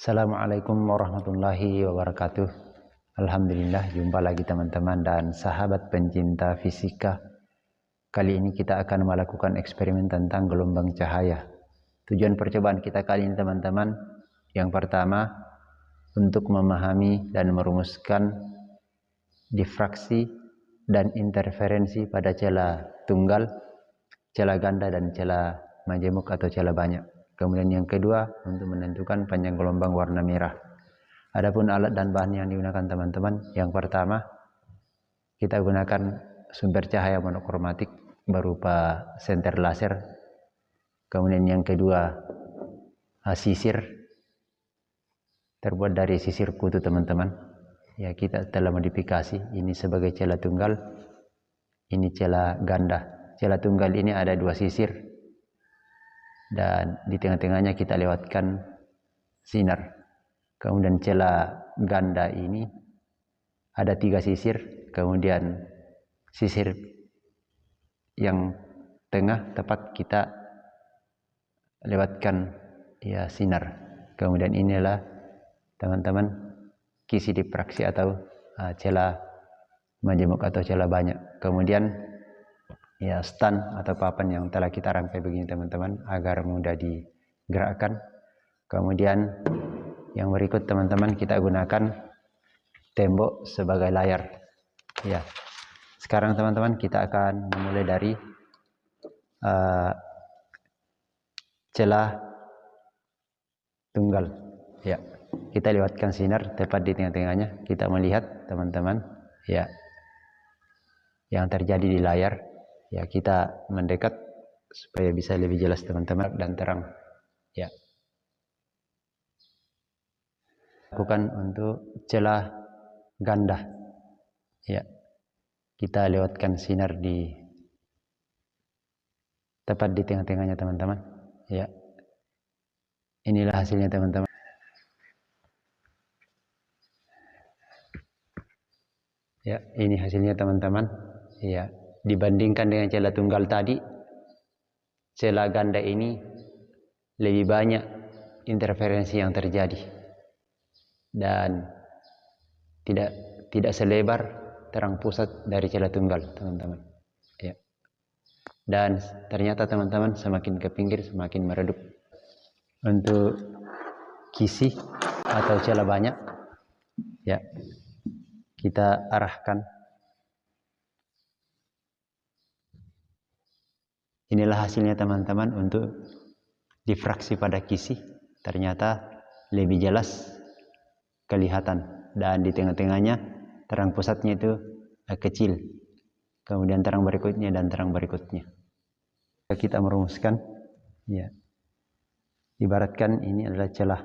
Assalamualaikum warahmatullahi wabarakatuh. Alhamdulillah, jumpa lagi teman-teman dan sahabat pencinta fisika. Kali ini kita akan melakukan eksperimen tentang gelombang cahaya. Tujuan percobaan kita kali ini teman-teman, yang pertama untuk memahami dan merumuskan difraksi dan interferensi pada celah tunggal, celah ganda dan celah majemuk atau celah banyak. Kemudian yang kedua untuk menentukan panjang gelombang warna merah. Adapun alat dan bahan yang digunakan teman-teman, yang pertama kita gunakan sumber cahaya monokromatik berupa senter laser. Kemudian yang kedua sisir terbuat dari sisir kutu teman-teman. Ya, kita telah modifikasi ini sebagai celah tunggal, ini celah ganda. Celah tunggal ini ada dua sisir dan di tengah-tengahnya kita lewatkan sinar. Kemudian celah ganda ini ada 3 sisir, kemudian sisir yang tengah tepat kita lewatkan ya sinar. Kemudian inilah teman-teman kisi difraksi atau celah majemuk atau celah banyak. Kemudian ya stand atau papan yang telah kita rangkai begini teman-teman agar mudah digerakkan. Kemudian yang berikut teman-teman kita gunakan tembok sebagai layar. Ya. Sekarang teman-teman kita akan memulai dari celah tunggal. Ya. Kita lewatkan sinar tepat di tengah-tengahnya. Kita melihat teman-teman ya yang terjadi di layar. Ya, kita mendekat supaya bisa lebih jelas teman-teman dan terang. Ya. Lakukan untuk celah ganda. Ya. Kita lewatkan sinar di tepat di tengah-tengahnya teman-teman. Ya. Inilah hasilnya teman-teman. Ya, ini hasilnya teman-teman. Ya. Dibandingkan dengan celah tunggal tadi, celah ganda ini lebih banyak interferensi yang terjadi dan tidak selebar terang pusat dari celah tunggal teman-teman. Ya. Dan ternyata teman-teman semakin ke pinggir semakin meredup. Untuk kisi atau celah banyak, ya kita arahkan. Inilah hasilnya teman-teman untuk difraksi pada kisi. Ternyata lebih jelas kelihatan dan di tengah-tengahnya terang pusatnya itu kecil. Kemudian terang berikutnya dan terang berikutnya. Kita merumuskan, ya. Ibaratkan ini adalah celah.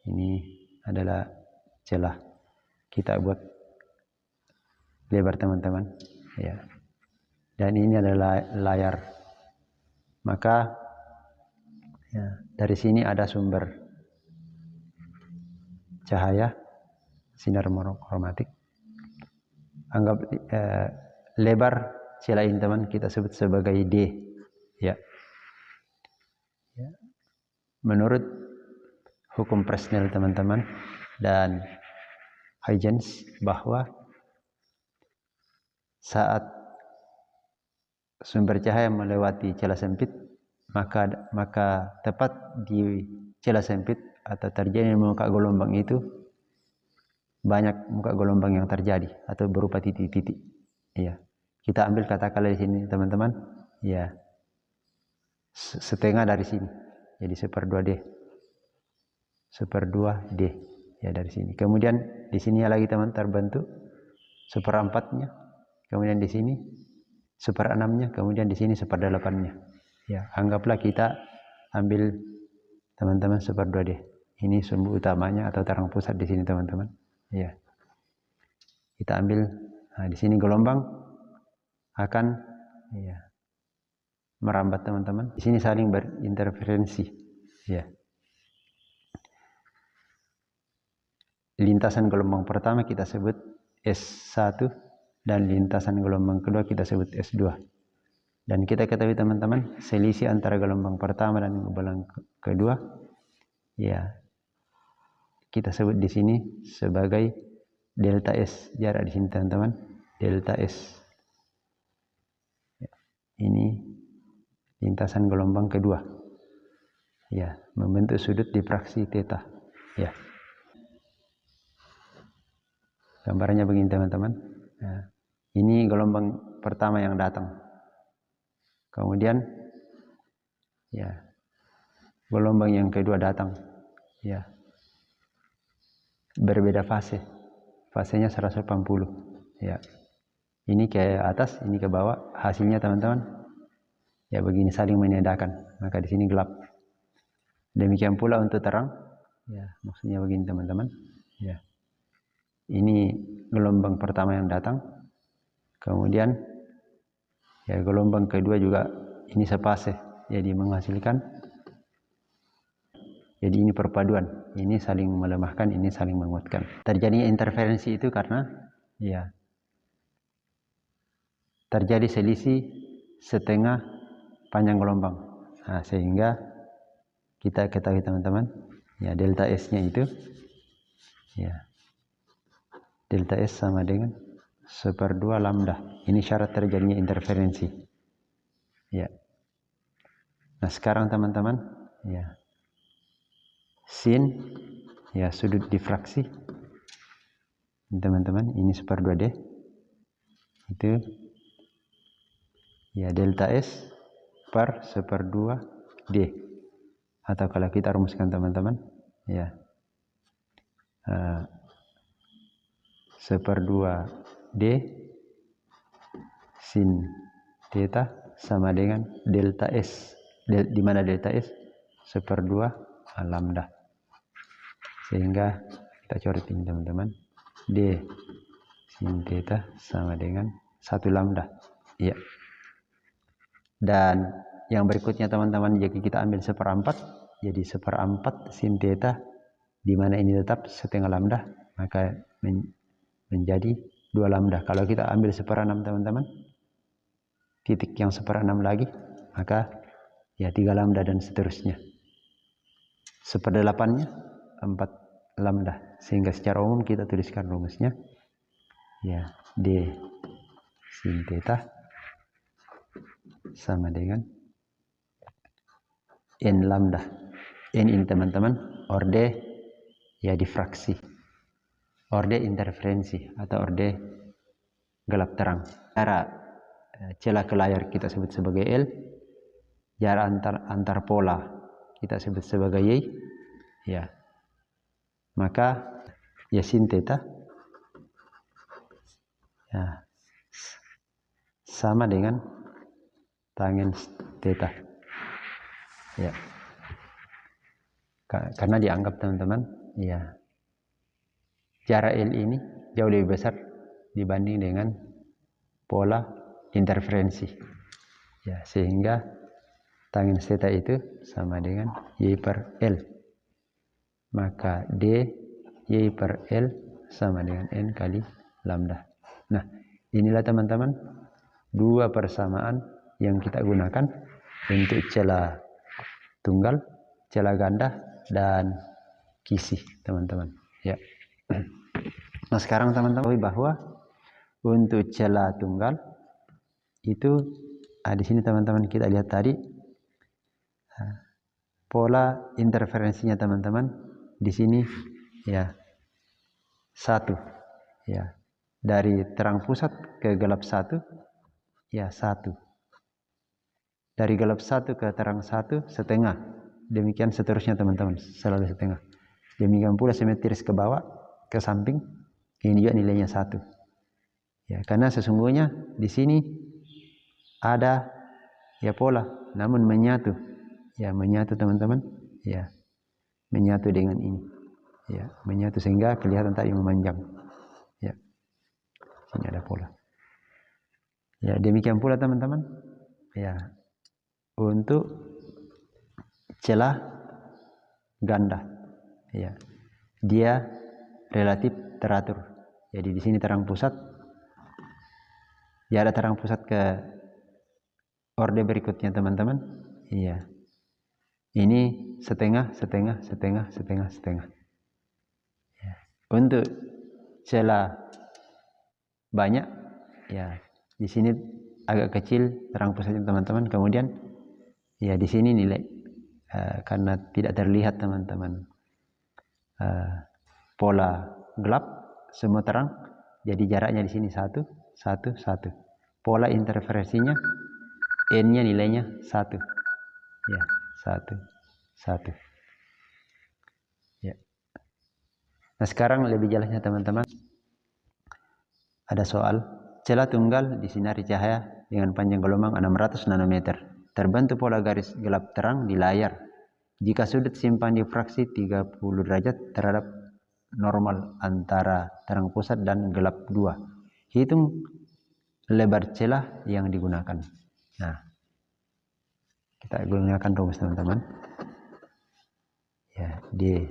Ini adalah celah. Kita buat lebar teman-teman, ya. Dan ini adalah layar. Maka ya, dari sini ada sumber cahaya sinar monokromatik. Anggap lebar celah ini teman kita sebut sebagai D. Ya. Ya. Menurut hukum Fresnel teman-teman dan Huygens bahwa saat sumber cahaya melewati celah sempit, maka tepat di celah sempit atau terjadi muka gelombang itu banyak muka gelombang yang terjadi atau berupa titik-titik. Ya. Kita ambil katakanlah di sini teman-teman, ya setengah dari sini, jadi 1/2 D, 1/2 D, ya dari sini. Kemudian di sini lagi teman terbentuk 1/4-nya, kemudian di sini 1/6-nya, kemudian di sini 1/8-nya. Ya, anggaplah kita ambil teman-teman 1/2 D. Ini sumbu utamanya atau terang pusat di sini teman-teman. Ya. Kita ambil di sini gelombang akan ya merambat teman-teman. Di sini saling berinterferensi. Ya. Lintasan gelombang pertama kita sebut S1 dan lintasan gelombang kedua kita sebut S2. Dan kita ketahui teman-teman, selisih antara gelombang pertama dan gelombang kedua ya kita sebut di sini sebagai delta S. Jarak di sini teman-teman, delta S. Ini lintasan gelombang kedua. Ya, membentuk sudut difraksi theta. Ya. Gambarnya begini teman-teman. Ya. Ini gelombang pertama yang datang. Kemudian ya, gelombang yang kedua datang. Ya. Berbeda fase. Fasenya 180. Ya. Ini ke atas, ini ke bawah. Hasilnya teman-teman ya begini, saling menyedakan. Maka di sini gelap. Demikian pula untuk terang. Ya, maksudnya begini teman-teman. Ya. Ini gelombang pertama yang datang. Kemudian ya gelombang kedua juga ini sepase. Jadi menghasilkan. Jadi ini perpaduan. Ini saling melemahkan, ini saling menguatkan. Terjadinya interferensi itu karena ya terjadi selisih setengah panjang gelombang. Nah, sehingga kita ketahui teman-teman, ya delta S-nya itu ya delta S sama dengan 1/2 lambda. Ini syarat terjadinya interferensi. Ya. Nah, sekarang teman-teman, ya sin ya sudut difraksi. Teman-teman, ini 1/2D. Itu ya delta S per 1/2D. Atau kalau kita rumuskan teman-teman, ya 1/2D sin theta sama dengan delta S. Di mana delta S? 1/2 lambda. Sehingga kita coret ini teman-teman. D sin theta sama dengan 1 lambda. Iya. Dan yang berikutnya teman-teman, jika kita ambil 1/4, jadi 1/4 sin theta, di mana ini tetap setengah lambda, maka menjadi 2 lambda. Kalau kita ambil 1/6 teman-teman, titik yang 1/6 lagi, maka ya 3 lambda dan seterusnya. 1/8-nya 4 lambda. Sehingga secara umum kita tuliskan rumusnya ya D sin theta sama dengan N lambda. N ini teman-teman orde ya difraksi, orde interferensi atau orde gelap terang. Jarak celah ke layar kita sebut sebagai L. Jarak antar pola kita sebut sebagai Y. Ya. Maka ya sin theta ya sama dengan tangen theta. Ya. Karena dianggap teman-teman ya jarak L ini jauh lebih besar dibanding dengan pola interferensi. Ya, sehingga tangen theta itu sama dengan Y per L. Maka D Y per L sama dengan N kali lambda. Nah, inilah teman-teman dua persamaan yang kita gunakan untuk celah tunggal, celah ganda, dan kisih teman-teman. Ya. Nah, sekarang teman-teman bahwa untuk celah tunggal itu di sini teman-teman kita lihat tadi pola interferensinya teman-teman di sini ya 1 ya, dari terang pusat ke gelap 1 ya 1, dari gelap 1 ke terang 1 setengah, demikian seterusnya teman-teman, selalu setengah. Demikian pula simetris ke bawah ke samping, ini juga nilainya 1 ya, karena sesungguhnya di sini ada ya pola namun menyatu ya, menyatu teman-teman ya, menyatu dengan ini ya, menyatu sehingga kelihatan tadi memanjang ya. Sini ada pola ya. Demikian pula teman-teman ya untuk celah ganda ya, dia relatif teratur. Jadi di sini terang pusat ya, ada terang pusat ke orde berikutnya teman-teman iya, ini setengah setengah setengah setengah setengah Untuk celah banyak, ya di sini agak kecil terang pusatnya teman-teman. Kemudian ya di sini nilai karena tidak terlihat teman-teman pola gelap, semua terang, jadi jaraknya di sini 1, 1, 1. Pola interferensinya n-nya nilainya 1, ya 1, 1. Ya. Nah sekarang lebih jelasnya teman-teman, ada soal celah tunggal disinari cahaya dengan panjang gelombang 600 nanometer. Terbentuk pola garis gelap terang di layar jika sudut simpan difraksi 30 derajat terhadap normal antara terang pusat dan gelap 2. Hitung lebar celah yang digunakan. Nah, kita gunakan rumus teman-teman. Ya, D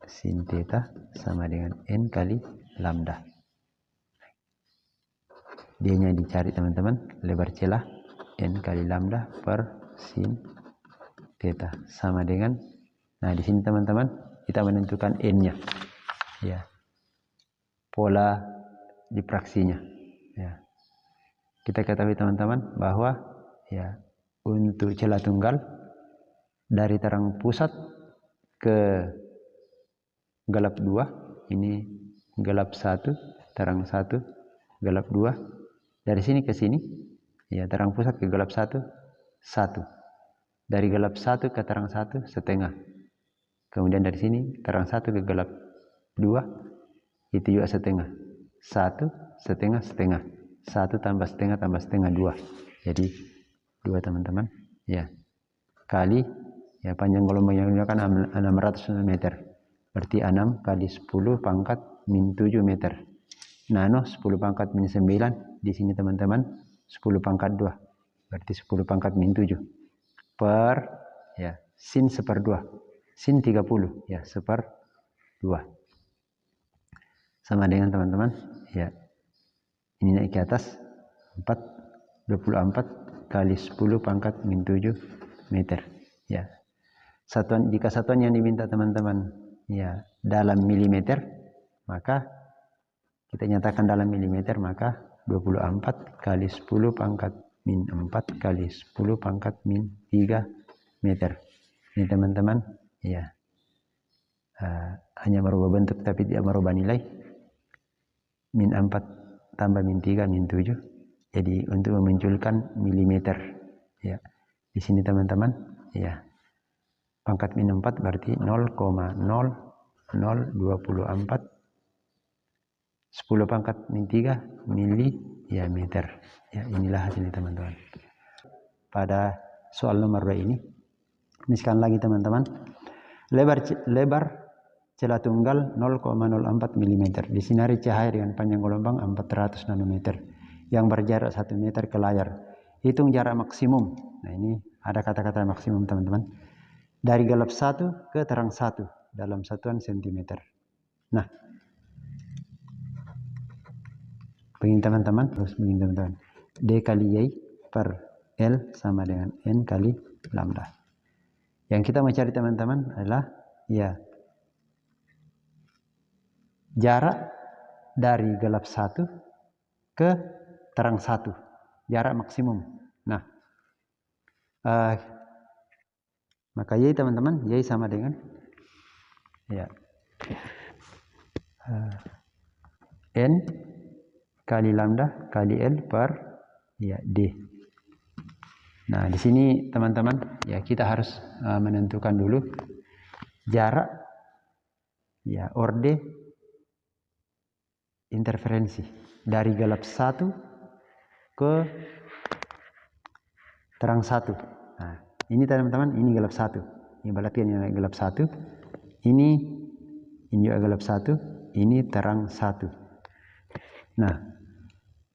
sin theta sama dengan N kali lambda. D-nya dicari teman-teman, lebar celah N kali lambda per sin theta sama dengan, nah di sini teman-teman kita menentukan N-nya, ya, pola difraksinya. Ya, kita ketahui teman-teman bahwa ya untuk celah tunggal dari terang pusat ke gelap 2, ini gelap 1, terang 1, gelap 2. Dari sini ke sini, ya terang pusat ke gelap 1, 1. Dari gelap 1 ke terang 1, setengah. Kemudian dari sini terang 1 ke gelap 2, itu juga setengah. 1, setengah, setengah. 1 tambah setengah, 2. Jadi 2 teman-teman. Ya. Kali, ya panjang gelombang yang digunakan 600 meter. Berarti 6 kali 10 pangkat min 7 meter. Nano 10 pangkat min 9. Di sini teman-teman 10 pangkat 2. Berarti 10 pangkat min 7. Per, ya, sin 1/2. Sin 30, ya, 1/2. Sama dengan teman-teman, ya. Ini naik ke atas 24 kali 10 pangkat min 7 meter. Ya. Satuan, jika satuan yang diminta teman-teman ya dalam milimeter, maka kita nyatakan dalam milimeter, maka 24 kali 10 pangkat min 4 kali 10 pangkat min 3 meter. Ini teman-teman, ya, hanya merubah bentuk tapi tidak merubah nilai. Min 4 tambah min 3 min 7. Jadi untuk memunculkan milimeter, ya. Di sini teman-teman, ya. Pangkat min 4 berarti 0,0024 10 pangkat min 3 mili, ya, meter. Ya, inilah hasilnya teman-teman. Pada soal nomor 2 ini sekali lagi teman-teman, lebar celah tunggal 0,04 mm disinari cahaya dengan panjang gelombang 400 nanometer yang berjarak 1 meter ke layar. Hitung jarak maksimum. Nah, ini ada kata-kata maksimum teman-teman. Dari gelap 1 ke terang 1 dalam satuan sentimeter. Nah, begini teman-teman, terus begini teman-teman. D kali Y per L sama dengan N kali lambda. Yang kita mau cari teman-teman adalah, ya, jarak dari gelap 1 ke terang 1, jarak maksimum. Nah, maka Y teman-teman, Y sama dengan, ya, N kali lambda kali L per, ya, D. Nah, di sini teman-teman, ya, kita harus menentukan dulu jarak, ya, orde interferensi dari gelap 1 ke terang 1. Nah, ini teman-teman, ini gelap 1. Ini berarti ini gelap 1. Ini juga gelap 1. Ini terang 1. Nah,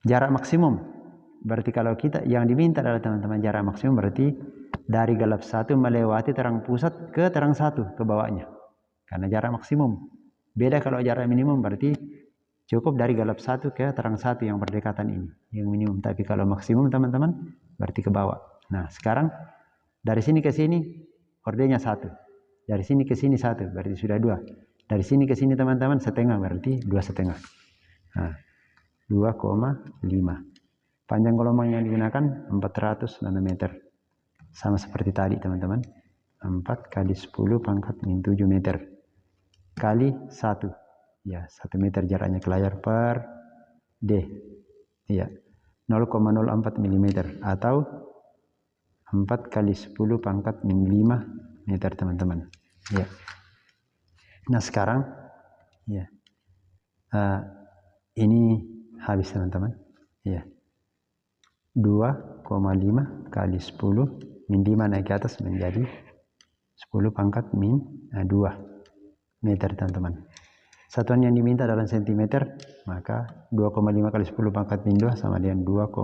jarak maksimum berarti kalau kita yang diminta adalah teman-teman jarak maksimum, berarti dari gelap 1 melewati terang pusat ke terang 1 ke bawahnya. Karena jarak maksimum. Beda kalau jarak minimum, berarti cukup dari gelap 1 ke terang 1 yang berdekatan ini, yang minimum. Tapi kalau maksimum teman-teman berarti ke bawah. Nah, sekarang dari sini ke sini ordenya 1. Dari sini ke sini 1, berarti sudah 2. Dari sini ke sini teman-teman setengah, berarti 2,5. Nah, 2,5. Panjang gelombang yang digunakan 400 nanometer. Sama seperti tadi teman-teman. 4 kali 10 pangkat min 7 meter. Kali 1. Ya, 1 meter jaraknya ke layar per D. Ya, 0,04 mm atau 4 kali 10 pangkat min 5 meter teman-teman. Ya. Nah sekarang ya ini habis teman-teman. Ya. 2,5 kali 10 min 5 naik ke atas menjadi 10 pangkat min 2 meter teman-teman. Satuan yang diminta dalam sentimeter, maka 2,5 kali 10 pangkat min 2 sama dengan 2,5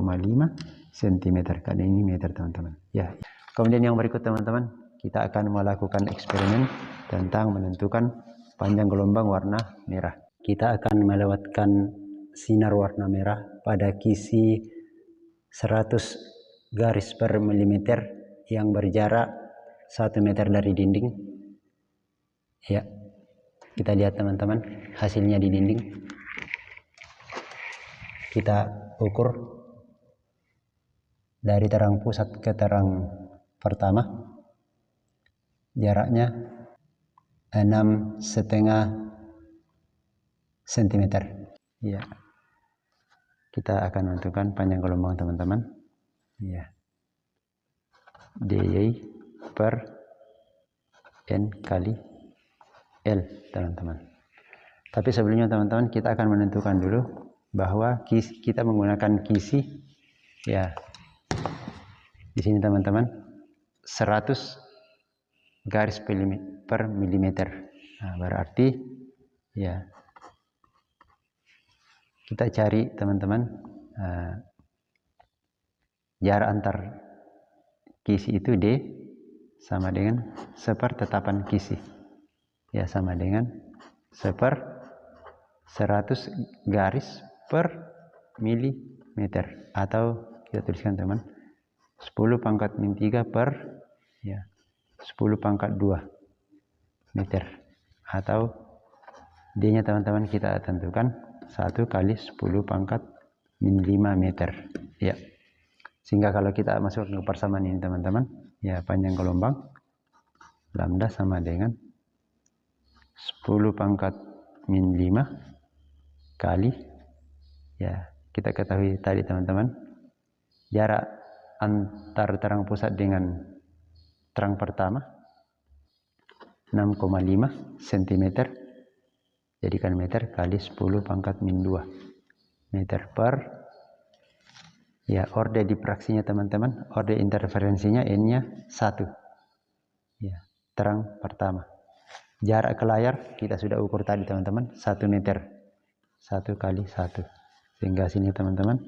cm. Karena ini meter teman-teman. Ya. Kemudian yang berikut teman-teman, kita akan melakukan eksperimen tentang menentukan panjang gelombang warna merah. Kita akan melewatkan sinar warna merah pada kisi 100 garis per milimeter yang berjarak 1 meter dari dinding. Ya. Kita lihat teman-teman hasilnya di dinding. Kita ukur dari terang pusat ke terang pertama. Jaraknya 6,5 cm. Ya. Kita akan menentukan panjang gelombang teman-teman. Ya. dy per n kali L teman-teman. Tapi sebelumnya teman-teman kita akan menentukan dulu bahwa kita menggunakan kisi ya di sini teman-teman 100 garis per milimeter. Nah, berarti ya kita cari teman-teman jarak antar kisi itu D sama dengan sepertetapan kisi. Ya sama dengan 100 garis per milimeter atau kita tuliskan teman 10 pangkat min 3 per ya 10 pangkat 2 meter atau D nya teman-teman kita tentukan 1 kali 10 pangkat min 5 meter ya. Sehingga kalau kita masuk ke persamaan ini teman-teman ya panjang gelombang lambda sama dengan 10 pangkat min 5 kali ya kita ketahui tadi teman-teman jarak antar terang pusat dengan terang pertama 6,5 cm, jadikan meter kali 10 pangkat min 2 meter per ya orde difraksinya teman-teman, orde interferensinya n nya 1 ya terang pertama. Jarak ke layar kita sudah ukur tadi teman-teman 1 meter 1 kali 1 sehingga sini teman-teman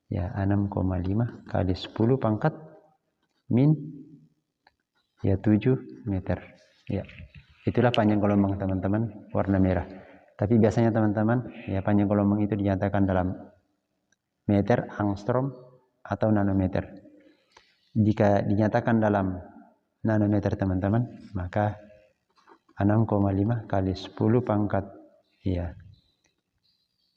ya 6,5 kali 10 pangkat min ya 7 meter ya itulah panjang gelombang teman-teman warna merah. Tapi biasanya teman-teman ya panjang gelombang itu dinyatakan dalam meter, angstrom atau nanometer. Jika dinyatakan dalam nanometer teman-teman maka 6,5 kali 10 pangkat ya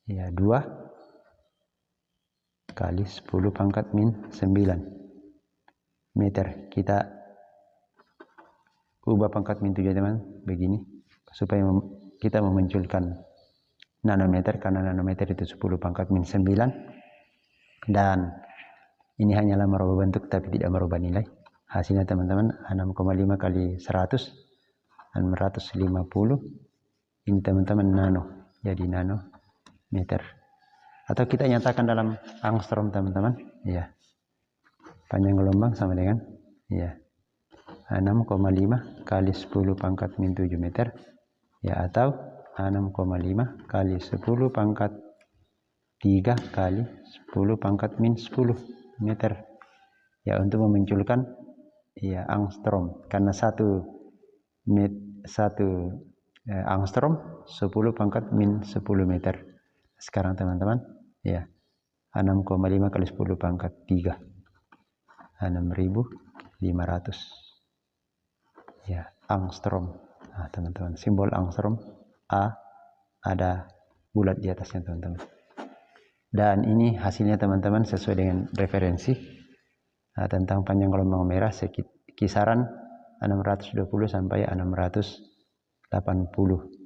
2 kali 10 pangkat min 9 meter. Kita ubah pangkat min 7 teman begini supaya kita memunculkan nanometer karena nanometer itu 10 pangkat min 9 dan ini hanyalah merubah bentuk tapi tidak merubah nilai. Hasilnya teman-teman 6,5 kali 100 650 ini teman-teman nano, jadi nanometer atau kita nyatakan dalam angstrom teman-teman ya panjang gelombang sama dengan ya 6,5 kali 10 pangkat min 7 meter ya atau 6,5 kali 10 pangkat 3 kali 10 pangkat min 10 meter ya untuk memunculkan ya angstrom karena satu angstrom 10 pangkat min 10 meter. Sekarang teman-teman ya 6,5 kali 10 pangkat 3 6.500 ya angstrom. Nah teman-teman simbol angstrom A, ada bulat di atasnya teman-teman. Dan ini hasilnya teman-teman sesuai dengan referensi tentang panjang gelombang merah kisaran 620 sampai 680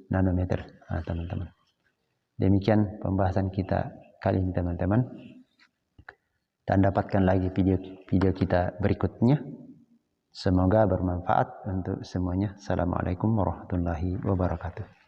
nanometer teman-teman. Demikian pembahasan kita kali ini teman-teman. Dan dapatkan lagi video kita berikutnya. Semoga bermanfaat untuk semuanya. Assalamualaikum warahmatullahi wabarakatuh.